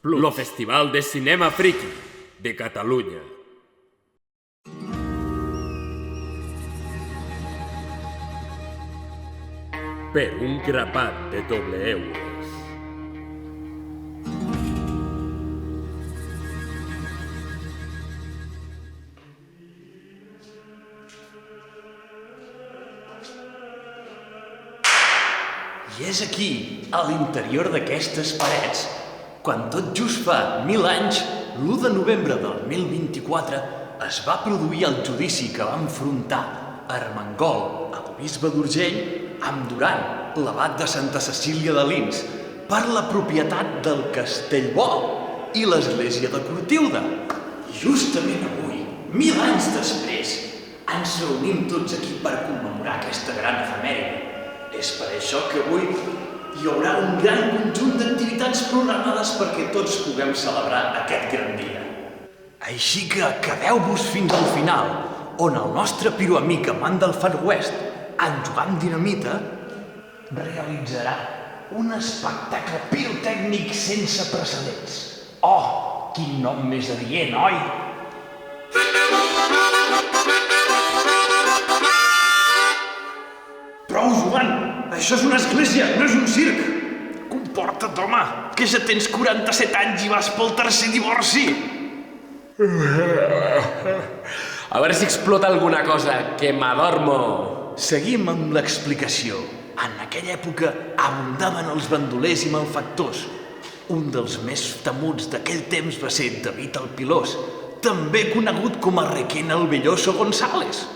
lo Festival de Cinema Friki de Catalunya. Per un grapat de doble euros. I és aquí, a l'interior d'aquestes parets, quan tot just fa 1000 anys, l'1 de novembre del 1024, es va produir el judici que va enfrontar Ermengol, el bisbe d'Urgell, amb Duran, l'abat de Santa Cecília de Lins, per la propietat del Castellbò i l'església de Cortiuda. I justament avui, 1000 anys després, ens reunim tots aquí per commemorar aquesta gran efemèride. És per això que avui hi haurà un gran conjunt d'activitats programades perquè tots puguem celebrar aquest gran dia. Així que quedeu-vos fins al final, on el nostre piroamic amant del Far West, en Joan Dinamita, realitzarà un espectacle pirotècnic sense precedents. Oh, quin nom més adient, oi? Prou, Joan! Això és una església, no és un circ! Comporta't, home, que ja tens 47 anys i vas pel tercer divorci! A veure si explota alguna cosa, que m'adormo. Seguim amb l'explicació. En aquella època abundaven els bandolers i malfactors. Un dels més temuts d'aquell temps va ser David el Pilós, també conegut com a Requena el Belloso González.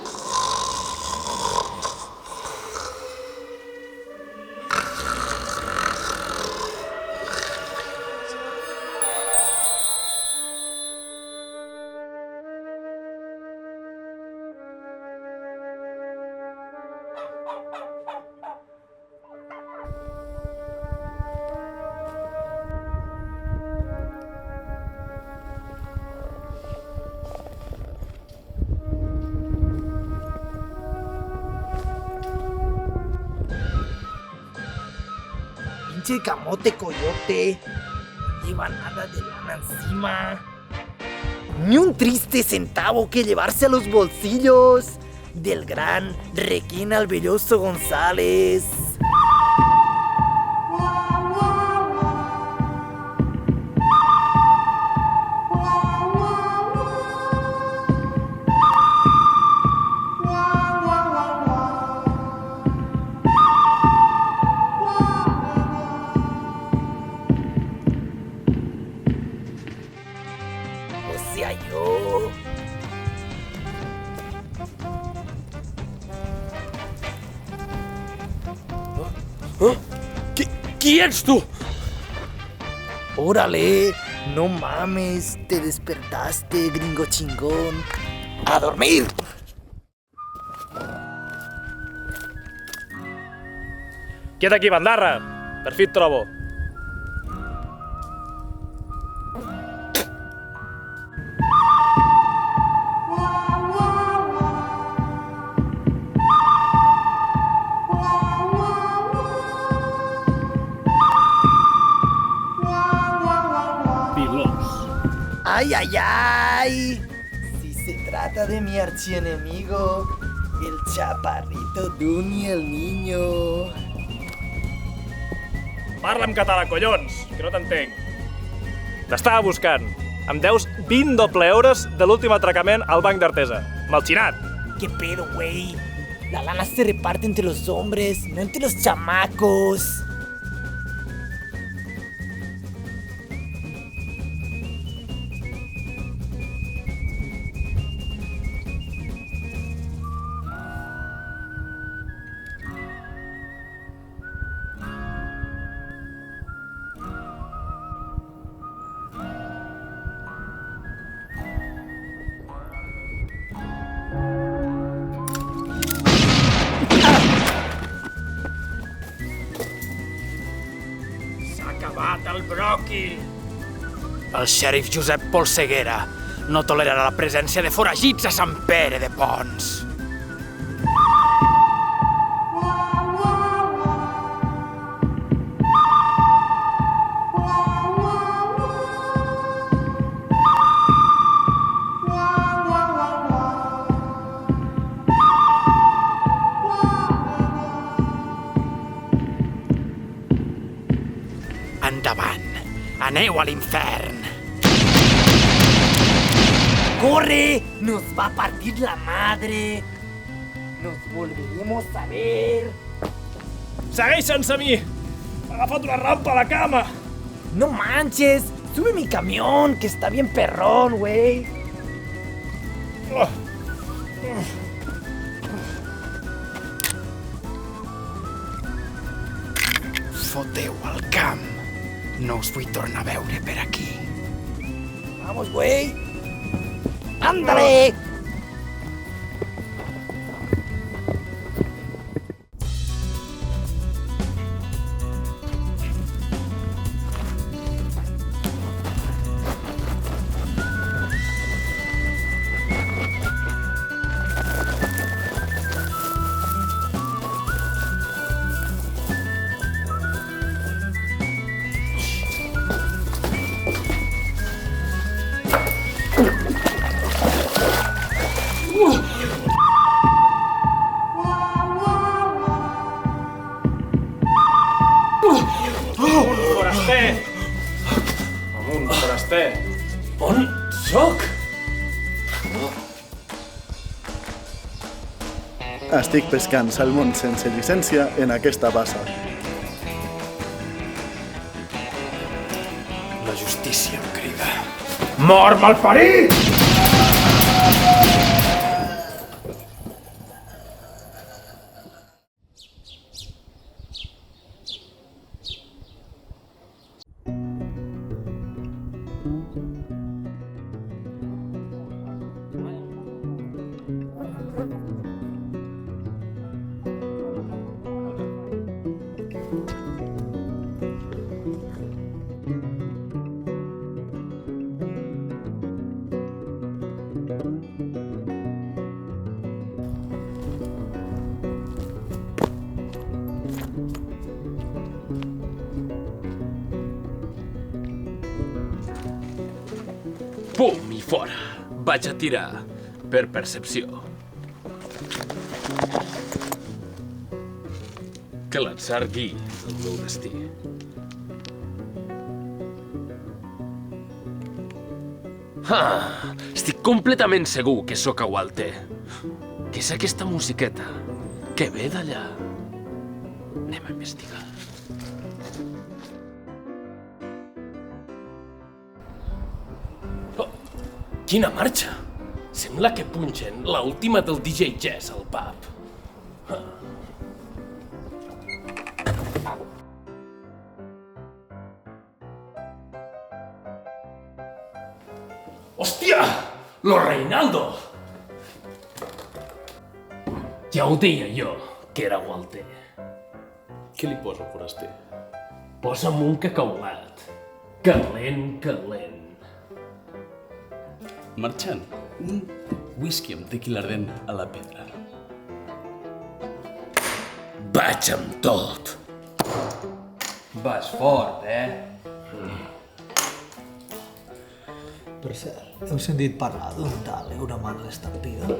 Pinche camote coyote, no lleva nada de lana encima. Ni un triste centavo que llevarse a los bolsillos del gran Requena el Belloso González. Yo. Qui ets tu? Órale, no mames, te despertaste, gringo chingón. ¡A dormir! Quieta aquí, bandarra! Per fi et trobo. ¡Ay, ay, ay! Si se trata de mi archienemigo, el chaparrito Duni el niño. Parla en català, collons, que no t'entenc. T'estava buscant. Em deus 20 doble euros de l'últim atracament al Banc d'Artesa. Malxinat! ¿Qué pedo, güey? La lana se reparte entre los hombres, no entre los chamacos. El bròquil! El xèrif Josep Polseguera no tolerarà la presència de foragits a Sant Pere de Pons. Aneu a l'infern! ¡Corre! ¡Nos va a partir la madre! ¡Nos volveremos a ver! Segueix sense mi! M'ha agafat una rampa a la cama! ¡No manches! ¡Sube mi camión, que está bien perrón, güey! Foteu al camp. No us vull tornar a veure per aquí. ¡Vamos, güey! ¡Ándale! Foraster! Amunt, foraster! On sóc? Estic pescant salmons sense llicència en aquesta bassa. La justícia em crida. Mort malparit! Pum, i fora. Vaig a tirar per percepció. Que l'atzar guiï el meu destí. Estic completament segur que sóc a Walter. Què és aquesta musiqueta? Que ve d'allà. Anem a investigar. Quina marxa! Sembla que punxen l'última del DJ Jazz al pub. Hòstia! Lo Reinaldo! Ja ho deia jo, que era Walter. Què li poso, foraster? Posa'm un cacaulat. Calent, calent. Marxant, un whisky amb tequila ardent a la pedra. Vaig amb tot. Vas fort, Per cert, heu sentit parlar d'un tal Euroman l'Estampida?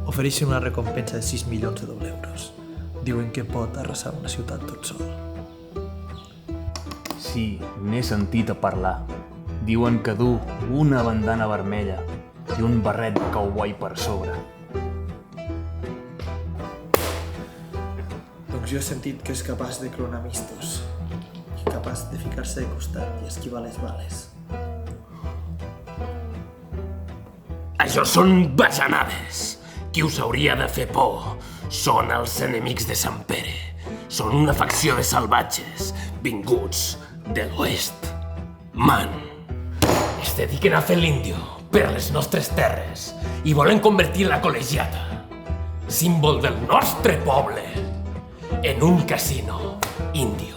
Ofereixen una recompensa de 6 milions d'euros. Diuen que pot arrasar una ciutat tot sol. Sí, n'he sentit a parlar. Diuen que du una bandana vermella i un barret de cowboy per sobre. Doncs jo he sentit que és capaç de clonar mistos i capaç de ficar-se de costat i esquivar les bales. Això són bajanades. Qui us hauria de fer por són els enemics de Sant Pere. Són una facció de salvatges vinguts de l'oest. Man, es dediquen a fer l'índio per les nostres terres i volen convertir la col·legiata, símbol del nostre poble, en un casino índio.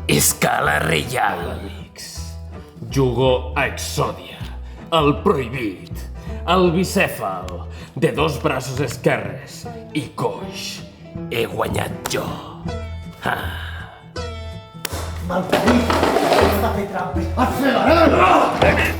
Escala reial, amics. Jugo a Exòdia, el prohibit, el bicèfal, de 2 braços esquerres i coix. He guanyat jo. Malparit! Està fet trampes! Accelerem!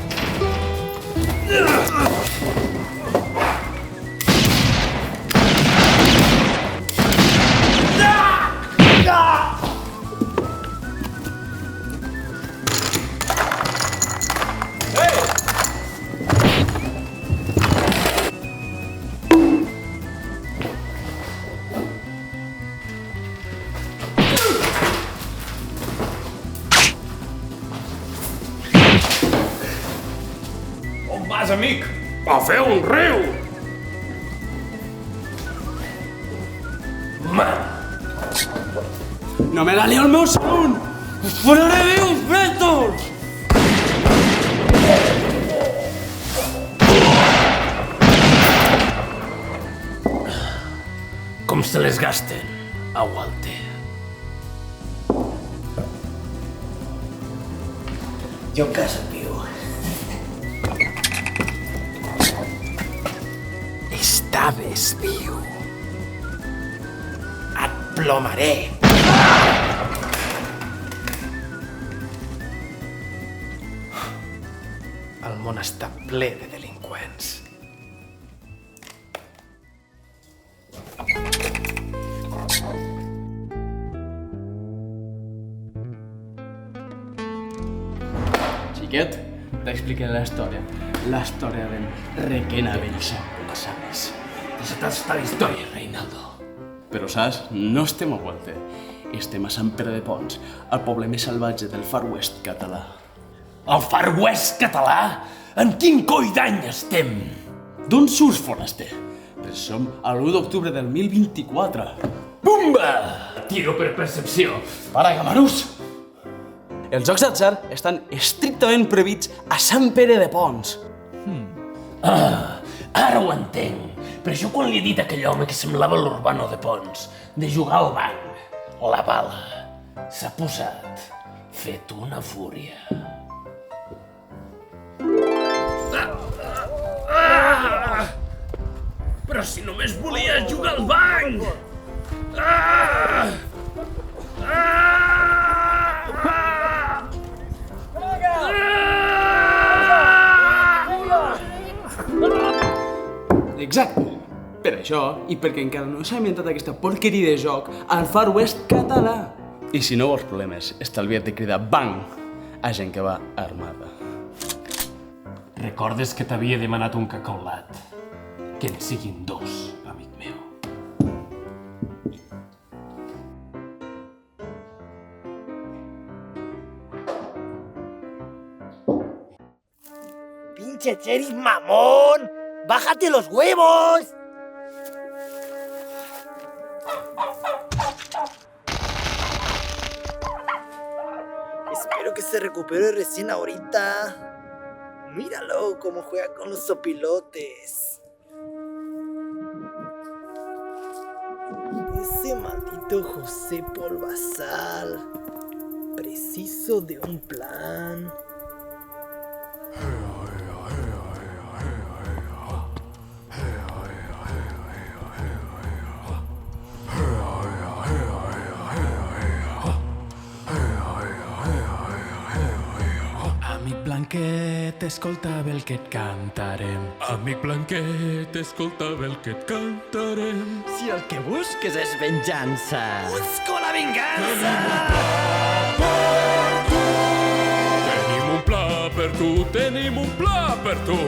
vas, amic? A fer un riu! Man! No me la leo el meu salón! Us faré vius, pretos! Com se les gasten a Walter? Jo encara soc viu. Estaves viu. Et plomaré. El món està ple de delinqüents. Xiquet, t'explicaré la història. La història d'en Requena Belsa González. Deixa't estar d'història, Reinaldo. Però saps, no estem a Walter. Estem a Sant Pere de Pons, el poble més salvatge del Far West català. El Far West català? En quin coi d'any estem? D'on surts, foraster? Però som a l'1 d'octubre del 1024. Bumba! Tiro per percepció. Para, camarús! Els jocs d'atzar estan estrictament prohibits a Sant Pere de Pons. Ara ho entenc. Per això quan li he dit a aquell home que semblava l'Urbano de Pons, de jugar al banc, la bala s'ha posat fet una fúria. Però si només volia jugar al banc! Exacte. Per això, i perquè encara no s'ha inventat aquesta porqueria de joc al Far West català. I si no vols problemes, estalvia't de cridar bang a gent que va armada. Recordes que t'havia demanat un cacaulat? Que en siguin dos, amic meu. ¡Pinche sheriff mamón! ¡Bájate los huevos! Espero que se recupere recién ahorita. Míralo cómo juega con los sopilotes. Ese maldito José Polvazal. Preciso de un plan. Amic Blanquet, escolta el que et cantarem. Amic Blanquet, escolta el que et cantarem. Si el que busques és venjança, busco la vengança! Tenim un pla per tu, tenim un pla per tu.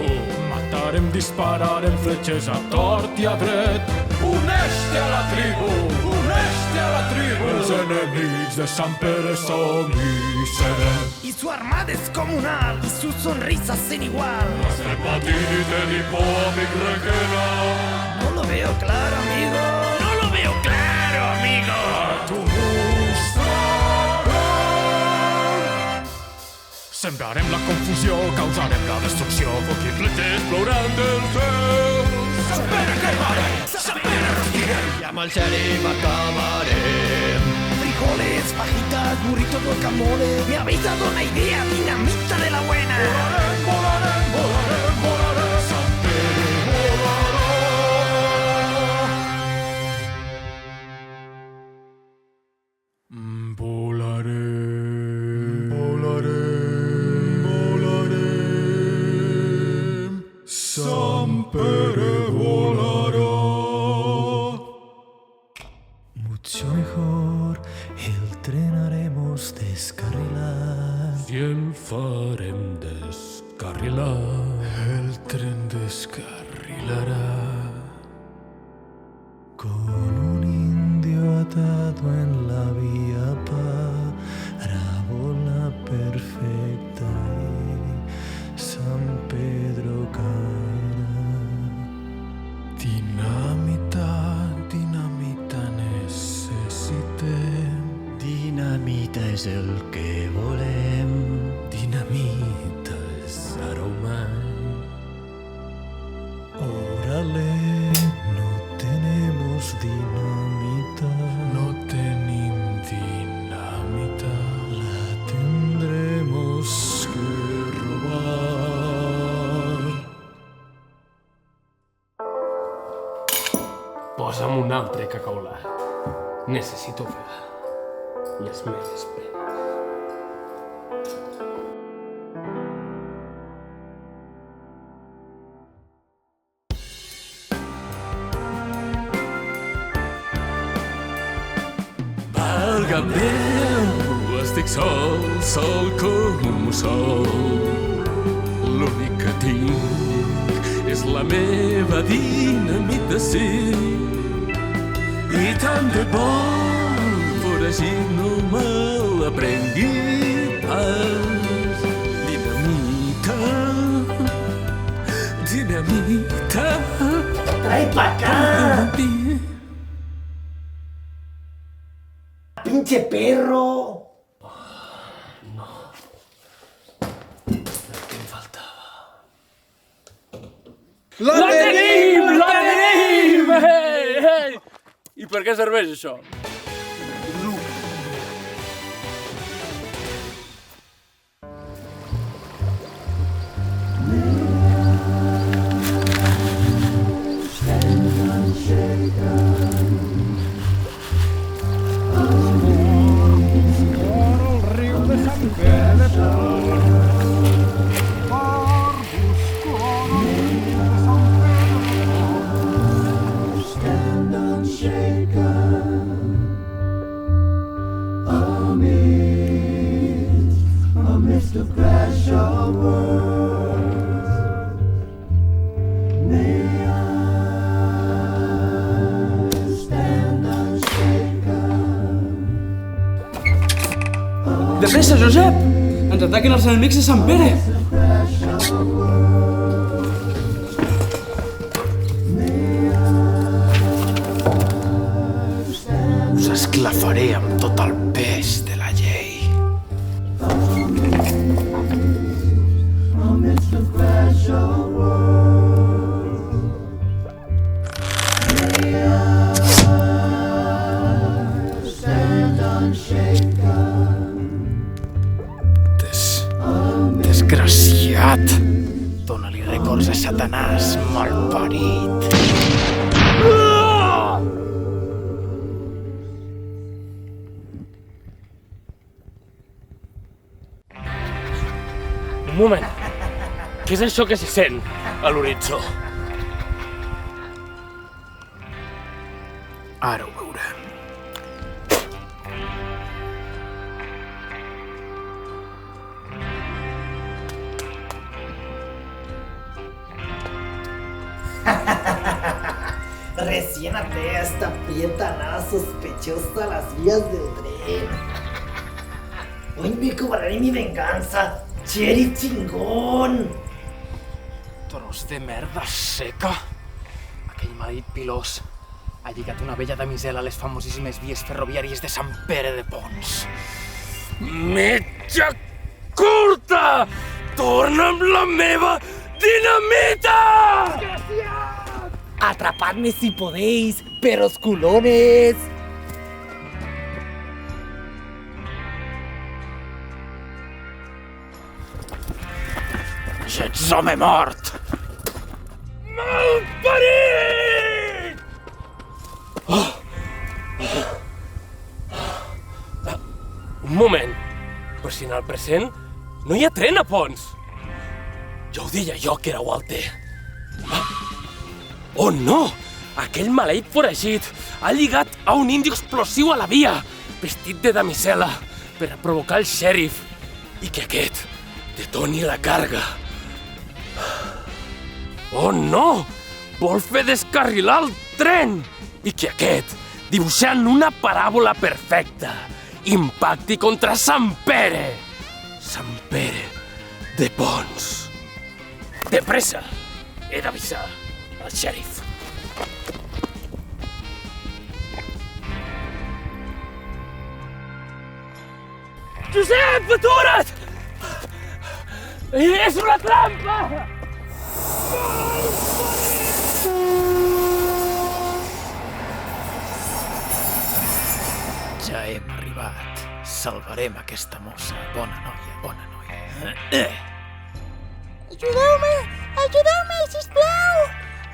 Matarem, dispararem fletxes a tort i a dret. Uneix-te a la tribu, uneix-te a la tribu. Els enemics de Sant Pere som i serem. Y su armada es comunal, y sus sonrisas sin igual. Nostre patini teni por, amic Requena. No lo veo claro, amigo. No lo veo claro, amigo. Tu mostrarem. Sembrarem la confusió, causarem la destrucció. Foc i fletxes plouran del cel. Sant Pere creuarem, Sant Pere rostirem. I amb el xèrif acabarem. Frijoles, fajitas, burritos, guacamole. Me habéis dado una idea, dinamita de la buena. Volarem, volarem, volarem, volarem. Sant Pere volarà. Volarem, volarem, volarem. Sant Pere volarà. Mucho mejor el tren haremos descarrilar. I el farem descarrilar. El tren descarrilará con un indio atado en la vía parábola perfecta y San Pedro Posa'm un altre cacaular. Necessito ofegar les meves penes. Valga'm Déu, estic sol, sol com un mussol. L'únic que tinc és la meva dinamita, sí. I tant de bo, foragit no me l'aprengui pas. Dinamita, dinamita. ¡Trae pa' acá! ¡Pinche perro! La tenim! La tenim! Ei, ei! I per què serveix això? De pressa, Josep! Ens ataquen els enemics de Sant Pere! Us esclafaré amb tot el pes de la llei. Desgraciat! Dóna-li records a Satanàs, malparit. Un moment. Què és això que se sent a l'horitzó? Ara ho veurem. Recién atea esta prieta nada sospechosa a las vías del tren. Hoy me cobraré mi venganza, Sheriff chingón. Tros de merda seca. Aquell maleït pilós ha lligat una vella damisela a les famosíssimes vies ferroviàries de Sant Pere de Pons. Metge curta! Torna'm la meva dinamita! Atrapadme si podéis, perros culones. Ja ets home mort! Malparit! Un moment. Però si en el present no hi ha tren a Pons. Ja ho deia jo que era Walter. Oh no! Aquell maleït foragit ha lligat a un indi explosiu a la via, vestit de damisela, per a provocar el xèrif i que aquest detoni la carga. Oh no! Vol fer descarrilar el tren i que aquest, dibuixant una paràbola perfecta, impacti contra Sant Pere. Sant Pere de Pons. De pressa! He d'avisar al xèrif. Josep, atura't! És una trampa! Ja hem arribat. Salvarem aquesta mossa. Bona noia, bona noia. Ajudeu-me! Ajudeu-me, sisplau!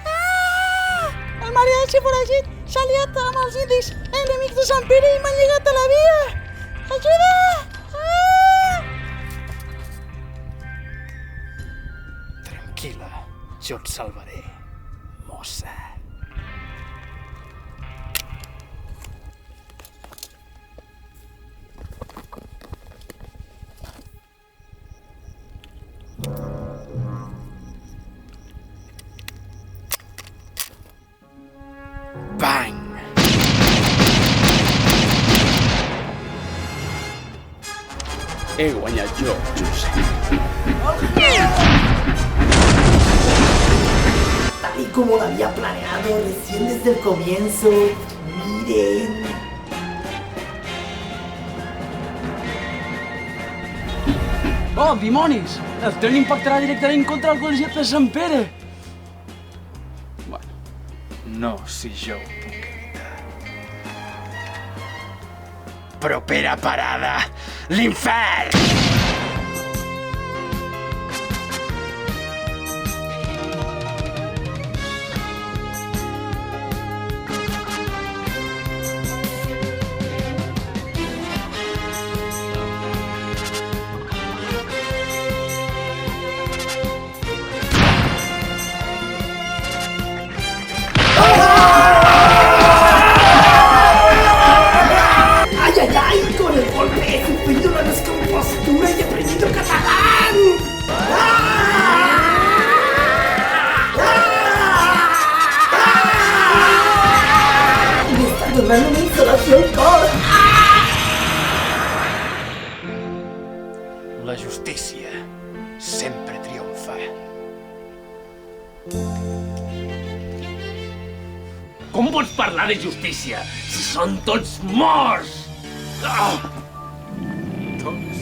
Ah! El Ariel s'hi foragit, s'ha liat amb els indis enemics de Sant Pere i m'han lligat a la via! Ajuda! Tranquil·la, jo et salvaré, mossa. Bang! He guanyat jo, Josep. Tal y como lo había planeado recién desde el comienzo. Miren. Oh, dimonis! El tren impactarà directament contra el col·legiat de Sant Pere. No, si jo ho puc evitar. Propera parada, l'infern! Donant una instal·lació al cor! La justícia sempre triomfa. Com pots parlar de justícia si són tots morts? Oh! Tots?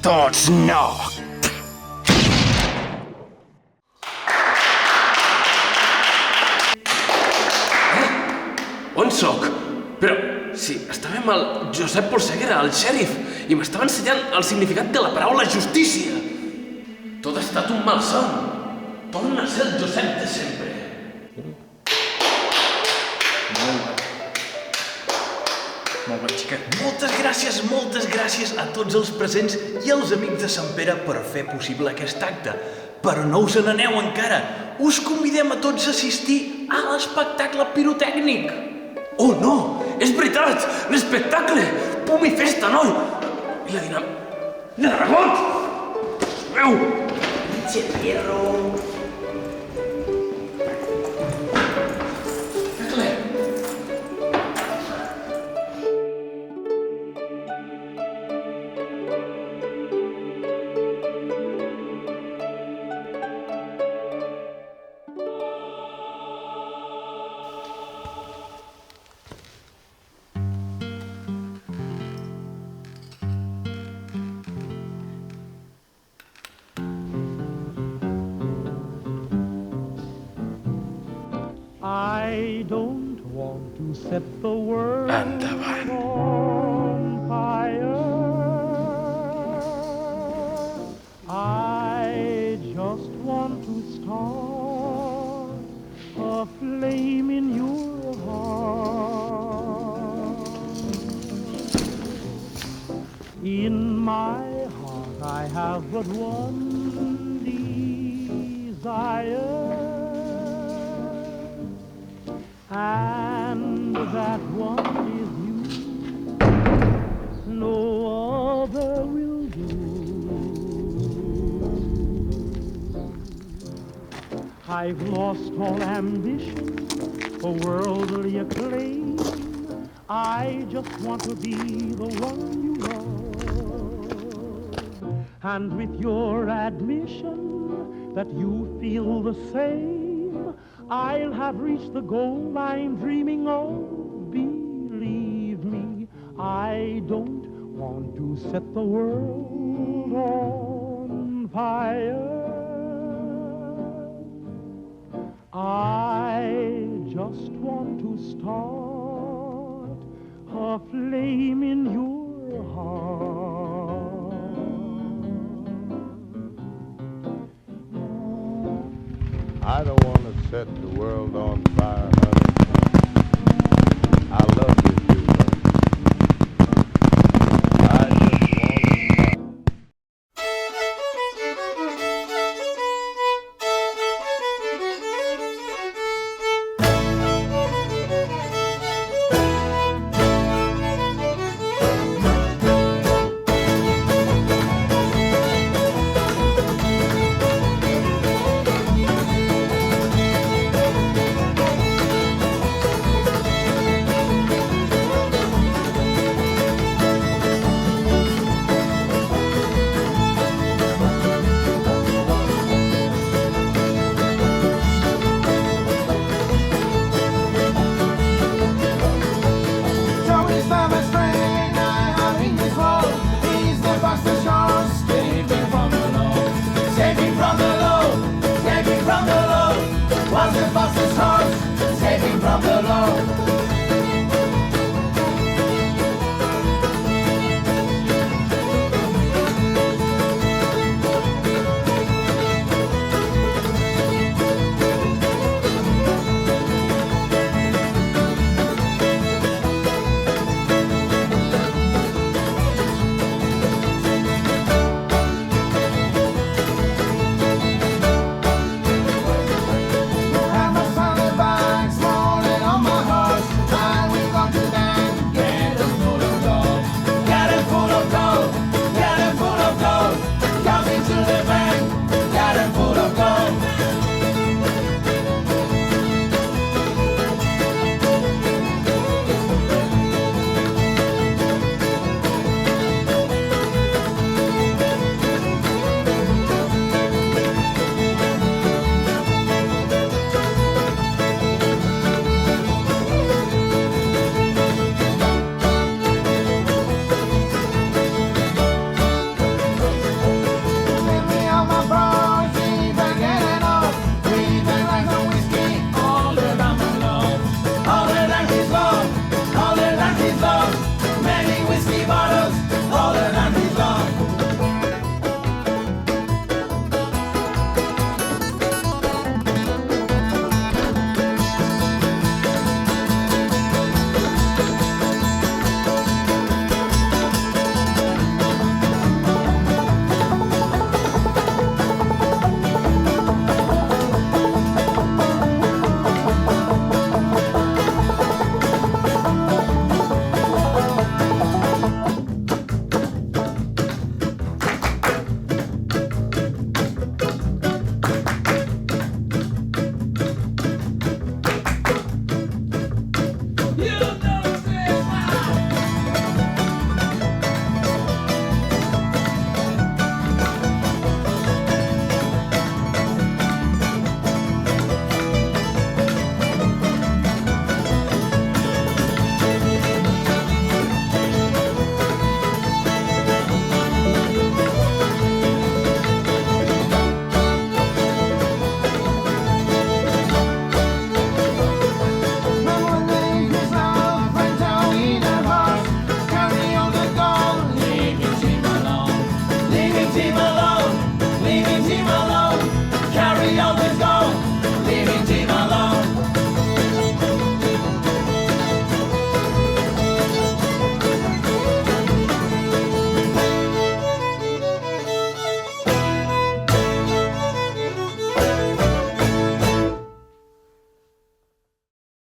Tots no! On sóc? Però, si estàvem al Josep Polseguera, el xèrif, i m'estava ensenyant el significat de la paraula justícia. Tot ha estat un malson. Torna a ser el Josep de sempre. Molt bé, xiquet. Moltes gràcies a tots els presents i als amics de Sant Pere per fer possible aquest acte. Però no us n'aneu encara. Us convidem a tots a assistir a l'espectacle pirotècnic. Oh, no! És veritat! L'espectacle! Pum i festa, noi! I la de Dragot! Veu! Pinche perro! I don't want to set the world Endavant. on fire. I just want to start a flame in your heart. In my heart I have but one desire. And that one is you, no other will do. I've lost all ambition for worldly acclaim. I just want to be the one you love. And with your admission that you feel the same, I'll have reached the goal I'm dreaming of. Believe me, I don't want to set the world on fire. I just want to start a flame in your heart. I don't want to set the world on fire, honey.